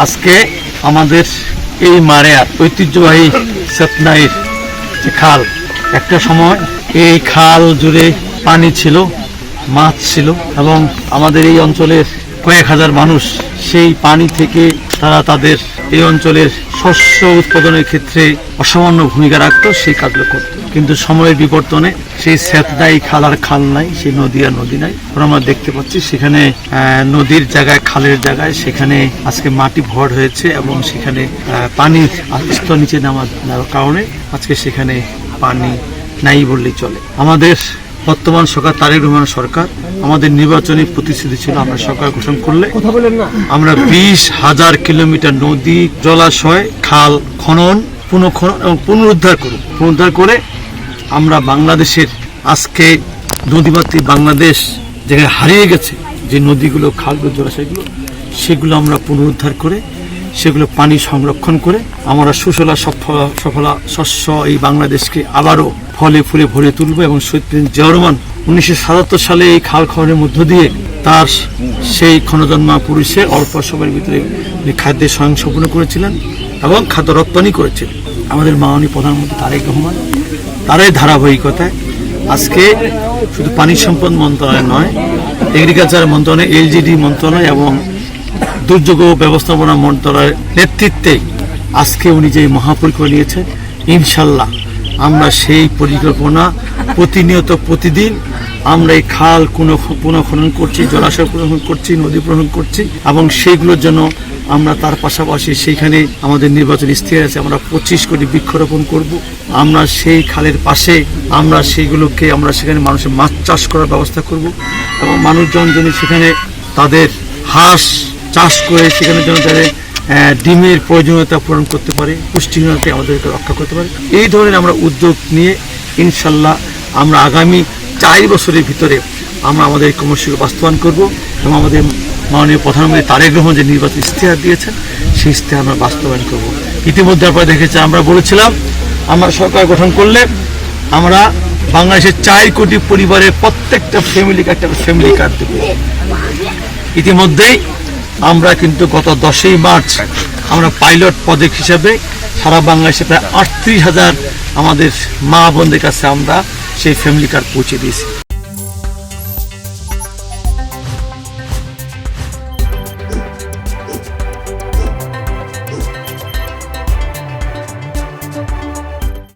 আজকে আমাদের এই মারেয়ার ঐতিহ্যবাহী সেতনাইর যে খাল, একটা সময় এই খাল জুড়ে পানি ছিল, মাছ ছিল এবং আমাদের এই অঞ্চলের কয়েক হাজার মানুষ সেই পানি থেকে তারা তাদের এই অঞ্চলের শস্য উৎপাদনের ক্ষেত্রে অসামান্য ভূমিকা রাখত, সেই কাজগুলো করত। কিন্তু সময়ের বিবর্তনে সেই সেতনাই খাল আর খাল নাই, সেই নদী আর নদী নাই। আমরা দেখতে পাচ্ছি সেখানে নদীর জায়গায়, খালের জায়গায় সেখানে আজকে মাটি ভর হয়েছে এবং সেখানে পানির স্তর নিচে নামার কারণে আজকে সেখানে পানি নাই বললেই চলে। আমাদের বর্তমান সরকার, তারেক রহমান সরকার, আমাদের নির্বাচনী প্রতিশ্রুতি ছিল আমরা সরকার গঠন করলে আমরা 20,000 কিলোমিটার নদী, জলাশয়, খাল খনন, পুনঃখনন এবং পুনরুদ্ধার করে আমরা বাংলাদেশের আজকে নদীমাতৃক বাংলাদেশ যেখানে হারিয়ে গেছে, যে নদীগুলো, খালগুলো, জলাশয়গুলো, সেগুলো আমরা পুনরুদ্ধার করে সেগুলো পানি সংরক্ষণ করে আমরা সুজলা সফলা শস্য এই বাংলাদেশকে আবারও ফলে ফুলে ভরে তুলব। এবং শহীদ প্রেসিডেন্ট জিয়াউর রহমান 1977 সালে এই খাল খননের মধ্য দিয়ে তার সেই ক্ষণজন্মা পুরুষের অল্প সময়ের ভিতরে খাদ্যের স্বয়ংসম্পূর্ণ করেছিলেন এবং খাদ্য রপ্তানি করেছিলেন। আমাদের মাননীয় প্রধানমন্ত্রী তারেক রহমান তারই ধারাবাহিকতায় আজকে শুধু পানি সম্পদ মন্ত্রণালয় নয়, এগ্রিকালচার মন্ত্রণালয়, এলজিডি মন্ত্রণালয় এবং দুর্যোগ ব্যবস্থাপনা মন্ত্রণালয়ের নেতৃত্বে আজকে উনি যে মহাপরিকল্পনা নিয়েছেন, ইনশাল্লাহ আমরা সেই পরিকল্পনা প্রতিনিয়ত প্রতিদিন আমরা এই খাল পুনঃখনন করছি, জলাশয় পুনঃখনন করছি, নদী পুনঃখনন করছি এবং সেইগুলোর জন্য আমরা তার পাশাপাশি সেইখানে আমাদের নির্বাচন স্থির আছে, আমরা 25 কোটি বৃক্ষরোপণ করব। আমরা সেই খালের পাশে আমরা সেইগুলোকে আমরা সেখানে মানুষের মাছ চাষ করার ব্যবস্থা করব এবং মানুষজন যেন সেখানে তাদের হাঁস চাষ করে সেখানে যেন তাদের ডিমের প্রয়োজনীয়তা পূরণ করতে পারে, পুষ্টিহীনতা আমাদেরকে রক্ষা করতে পারে। এই ধরনের আমরা উদ্যোগ নিয়ে ইনশাল্লাহ আমরা আগামী 4 বছরের ভিতরে আমরা আমাদের এই কর্মসূচি বাস্তবায়ন করব এবং আমাদের মাননীয় প্রধানমন্ত্রী তারেক রহমান যে নির্বাচন ইশতেহার দিয়েছেন, সেই ইশতেহার আমরা বাস্তবায়ন করব। ইতিমধ্যে আপনারা দেখেছেন, আমরা বলেছিলাম আমরা সরকার গঠন করলে আমরা বাংলাদেশের 4 কোটি পরিবারের প্রত্যেকটা ফ্যামিলিকে একটা ফ্যামিলি কার্ড দেব। ইতিমধ্যেই আমরা কিন্তু গত 10ই মার্চ আমরা পাইলট প্রজেক্ট হিসাবে সারা বাংলাদেশে প্রায় 38,000 আমাদের মা বোনদের কাছে আমরা সেই ফ্যামিলি কার্ড পৌঁছে দিয়েছি।